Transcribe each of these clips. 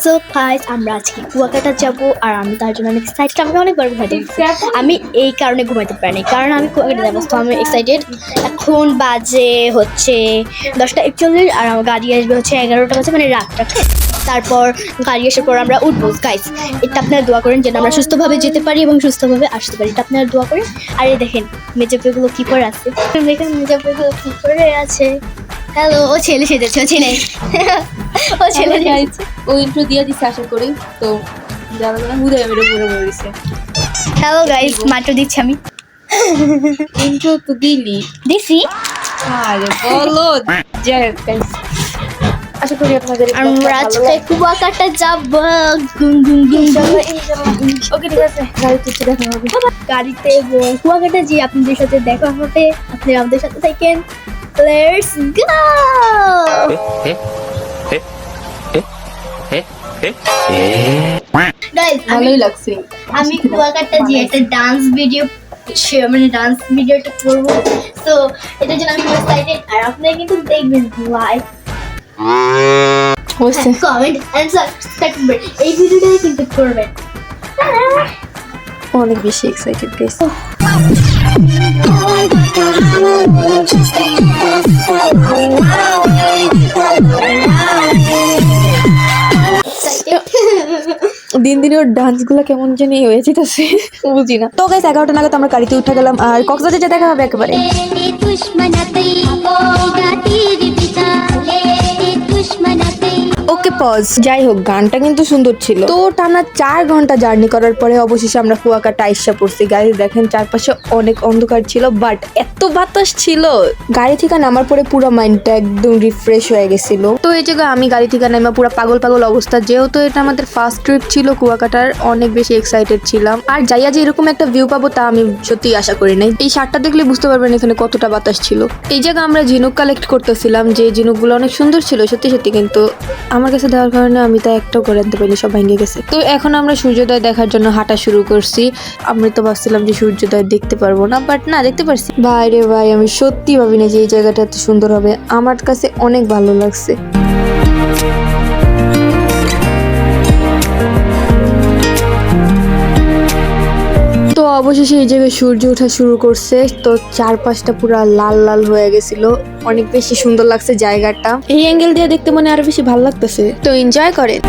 So guys আমরা আজকে কুয়াকাটা যাব আর আমি তার জন্য অনেক এক্সাইটেড। আমাকে অনেকবার ঘুমাইতে বলছে, আমি এই কারণে ঘুমাইতে পারিনি, কারণ আমি কুয়াকাটা যাবো, তো আমি এক্সাইটেড। এখন বাজে হচ্ছে 10:41 আর আমার গাড়ি আসবে হচ্ছে 11টা বাজে, মানে রাতটা। তারপর গাড়ি আসার পর আমরা উঠবো। গাইস এটা আপনারা দোয়া করেন যেন আমরা সুস্থভাবে যেতে পারি এবং সুস্থভাবে আসতে পারি, এটা আপনারা দোয়া করেন। আর এই দেখেন মেজাপেগুলো কি করে আছে, দেখেন মেজাপেগুলো কি করে আছে। হ্যালো, ও ছেলে সেজেছে, ও ছেলে ও ছেলে যাইছে ও ইন্ট্রো দিয়ে দিছে আশা করি। তো যারা যারা হুদে মেরে পুরো বলিছে হ্যালো গাইস, মাত্র দিচ্ছি আমি ইন্ট্রো তো দিছি। আরে বলো গাইস, আশা করি আপনাদের আমরা আজকে কুয়াকাটা যাব। গুন গুন গুন ওকে ঠিক আছে, গাড়িতে উঠে দেখা হবে। গাড়িতে কুয়াকাটা যে আপনাদের সাথে দেখা হবে, আপনারা আমাদের সাথে থাকেন। Let's go guys. ভালোই লাগছে। আমি কুয়াকাটা যে একটা ডান্স ভিডিও মানে ডান্স ভিডিওটা করবো, তো এটার জন্য আমি এক্সাইটেড। আর আপনারা কিন্তু দেখবেন লাইভ, কমেন্ট এন্ড সাবস্ক্রাইব করবেন, এই ভিডিওটা কিন্তু করবেন। অনেক বেশি এক্সাইটেড গাইস। দিন দিন ওর ডান্স গুলো কেমন জানি হয়ে যেতেছে, বুঝি না। তো গাইস 11টা নাগাদ আমরা গাড়িতে উঠে গেলাম আর কক্সবাজারে দেখা হবে একেবারে। ওকে পজ। যাই হোক, গানটা কিন্তু সুন্দর ছিল। তো টানা 4 ঘন্টা জার্নি করার পরে অবশেষে আমরা কুয়াকাটা আইসা পড়ছি। গাইস দেখেন চারপাশে অনেক অন্ধকার ছিল, বাট এত বাতাস ছিল। গাড়ি থেকে নামার পরে পুরো মাইন্ডটা একদম রিফ্রেশ হয়ে গেছিল। তো এই জায়গায় আমি গাড়ি থেকে নামা পুরো পাগল পাগল অবস্থা, যেহেতু এটা আমাদের ফার্স্ট ট্রিপ ছিল কুয়াকাটার, অনেক বেশি এক্সাইটেড ছিলাম। আর যাইয়া যে এরকম একটা ভিউ পাবো তা আমি সত্যি আশা করি নাই। এই শার্টটা দেখলে বুঝতে পারবেন এখানে কতটা বাতাস ছিল। এই জায়গায় আমরা ঝিনুক কালেক্ট করতেছিলাম, যে ঝিনুকগুলো অনেক সুন্দর ছিল সত্যি সত্যি, কিন্তু আমার কাছে দেওয়ার কারণে আমি তা একটাও করে আনতে পারিনি, সব ভেঙে গেছে। তো এখন আমরা সূর্যোদয় দেখার জন্য হাঁটা শুরু করছি। আমি তো ভাবছিলাম যে সূর্যোদয় দেখতে পারবো না, বাট না, দেখতে পারছি। ভাই রে ভাই, আমি সত্যি ভাবি না যে এই জায়গাটা এত সুন্দর হবে। আমার কাছে অনেক ভালো লাগছে। তো অবশেষে এই জায়গায় সূর্য ওঠা শুরু করছে। তো চারপাশটা পুরো লাল লাল হয়ে গেছিল, অনেক বেশি সুন্দর লাগছে জায়গাটা। এই অ্যাঙ্গেল দিয়ে দেখতে মনে আরো বেশি ভালো লাগতেছে। তো এনজয় করেন।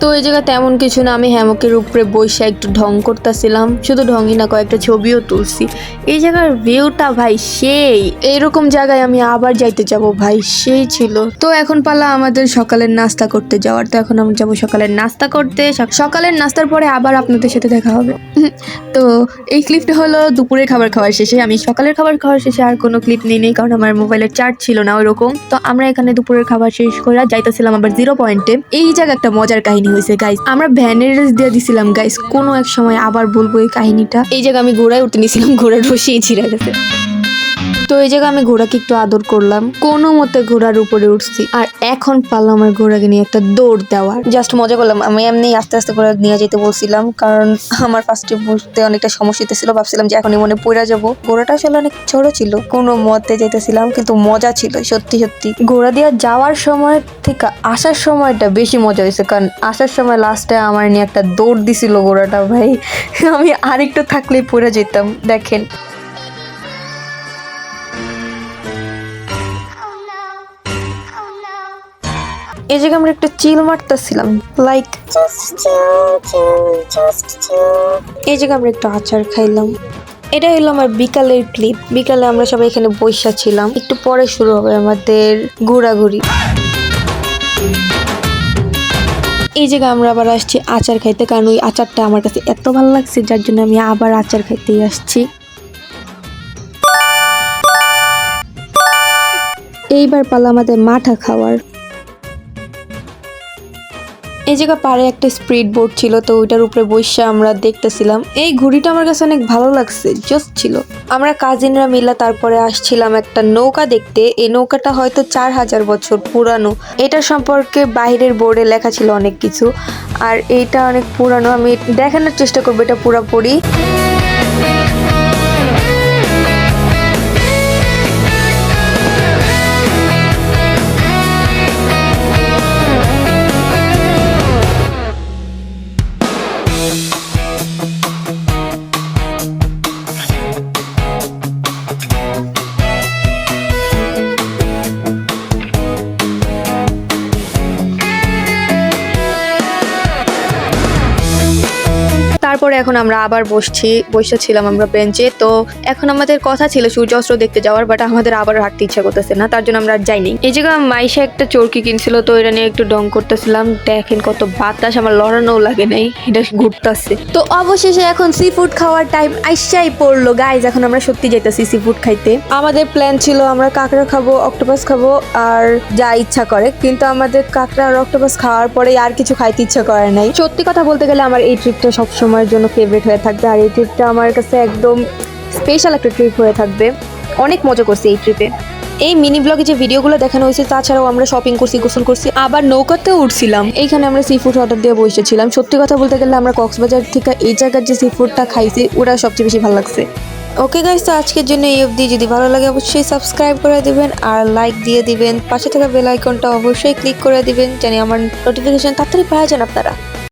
তো এই জায়গা তেমন কিছু না, আমি হ্যামকের উপরে বসে একটু ঢং করতেছিলাম, শুধু ঢংই না কয়েকটা ছবিও তুলছি। এই জায়গার ভিউটা ভাই সেই, এইরকম জায়গায় আমি আবার যাইতে যাব ভাই, সেই ছিল। তো এখন পালা আমাদের সকালের নাস্তা করতে যাওয়ার। তো এখন আমরা যাবো সকালের নাস্তা করতে। সকালের নাস্তার পরে আবার আপনাদের সাথে দেখা হবে। তো এই ক্লিপটা হলো দুপুরের খাবার খাওয়ার শেষে। আমি সকালের খাবার খাওয়ার শেষে আর কোনো ক্লিপ নেই, কারণ আমার মোবাইলের চার্জ ছিল না ওইরকম। তো আমরা এখানে দুপুরের খাবার শেষ করে যাইতেছিলাম আবার 0 পয়েন্টে। এই জায়গা একটা মজার কাহিনী হয়েছে গাইস, আমরা ভ্যানের রেস দিয়ে দিছিলাম গাইস, কোনো এক সময় আবার বলবো এই কাহিনীটা। এই জায়গা আমি ঘোড়ায় উঠতে নিয়েছিলাম, ঘোড়ার রশি ছিঁড়ে গেছে। তো এই জায়গায় আমি ঘোড়াকে একটু আদর করলাম, কোনো মতে ঘোড়ার উপরে উঠছি। আর এখন পারলাম আমার ঘোড়াকে নিয়ে একটা দৌড় দেওয়ার। জাস্ট মজা করলাম। আমি এমনি আস্তে আস্তে করে নিয়ে যেতে বলছিলাম, কারণ আমার ফার্স্টে বুঝতে অনেকটা সমস্যা হতেছিল। ভাবছিলাম যে এখনই মনে পড়ে যাবো। ঘোড়াটা আসলে অনেক ছোট ছিল, কোনো মতে যেতেছিলাম, কিন্তু মজা ছিল সত্যি সত্যি। ঘোড়া দিয়ে যাওয়ার সময় থেকে আসার সময়টা বেশি মজা হয়েছে, কারণ আসার সময় লাস্টে আমার নিয়ে একটা দৌড় দিছিল ঘোড়াটা ভাই। আমি আরেকটু থাকলেই পড়ে যেতাম। দেখেন এই জায়গায় আমরা একটা চিল মারতেছিলাম, লাইক এই জায়গায় আমরা একটু আচার খাইলাম। এটা হলো আমার বিকালের ক্লিপ। বিকালে আমরা সবাই এখানে বসে ছিলাম, একটু পরে শুরু হবে আমাদের ঘোরাঘুরি। এই জায়গায় আমরা আবার আসছি আচার খাইতে, কারণ ওই আচারটা আমার কাছে এত ভালো লাগছে, যার জন্য আমি আবার আচার খাইতেই আসছি। এইবার পালা আমাদের মাঠা খাওয়ার। এই জায়গা পারে একটা স্পিড বোট ছিল, তো ওইটার উপরে বসে আমরা দেখতেছিলাম। এই ঘুড়িটা আমার কাছে অনেক ভালো লাগছে, জাস্ট ছিল। আমরা কাজিনরা মিলা তারপরে আসছিলাম একটা নৌকা দেখতে। এই নৌকাটা হয়তো 4000 বছর পুরানো। এটা সম্পর্কে বাইরের বোর্ডে লেখা ছিল অনেক কিছু, আর এইটা অনেক পুরানো। আমি দেখানোর চেষ্টা করবো এটা পুরাপুরি। পরে এখন আমরা আবার বসেছিলাম আমরা বেঞ্চে। তো এখন আমাদের কথা ছিল সূর্যাস্ত দেখতে যাওয়ার, বাট আমাদের আবার হাঁটতে ইচ্ছা করতেছে না, তার জন্য আমরা আর যাইনি। এই জায়গায় মাইশা একটা চরকি কিনছিল, তো এটা নিয়ে একটু ডং করতেছিলাম। দেখেন কত বাতাস, আমার লড়ানোও লাগে নাই, এটা ঘুরতেছে। তো অবশেষে এখন সি ফুড খাওয়ার টাইম আইসাই পড়লো গাইজ। এখন আমরা সত্যি যাইতেছি সি ফুড খাইতে। আমাদের প্ল্যান ছিল আমরা কাঁকড়া খাবো, অক্টোপাস খাবো আর যা ইচ্ছা করে, কিন্তু আমাদের কাঁকড়া আর অক্টোপাস খাওয়ার পরে আর কিছু খাইতে ইচ্ছা করে নাই। সত্যি কথা বলতে গেলে আমার এই ট্রিপটা সব সময়ের জন্য ফেভারিট হয়ে থাকবে, আর এই ট্রিপটা আমার কাছে একদম স্পেশাল একটা ট্রিপ হয়ে থাকবে। অনেক মজা করছি এই ট্রিপে। এই মিনি ব্লগে যে ভিডিওগুলো দেখানো হয়েছে, তাছাড়াও আমরা শপিং করছি, গোসল করছি, আবার নৌকাতেও উঠছিলাম। এইখানে আমরা সি ফুড অর্ডার দিয়ে বসেছিলাম। সত্যি কথা বলতে গেলে আমরা কক্সবাজার থেকে এই জায়গার যে সি ফুডটা খাইছি ওটা সবচেয়ে বেশি ভালো লাগছে। ওকে গাইস, তো আজকের জন্য এই অবধি। যদি ভালো লাগে অবশ্যই সাবস্ক্রাইব করে দিবেন আর লাইক দিয়ে দিবেন। পাশে থাকা বেল আইকনটা অবশ্যই ক্লিক করে দিবেন, জানি আমার নোটিফিকেশন তাড়াতাড়ি পাওয়া যান আপনারা।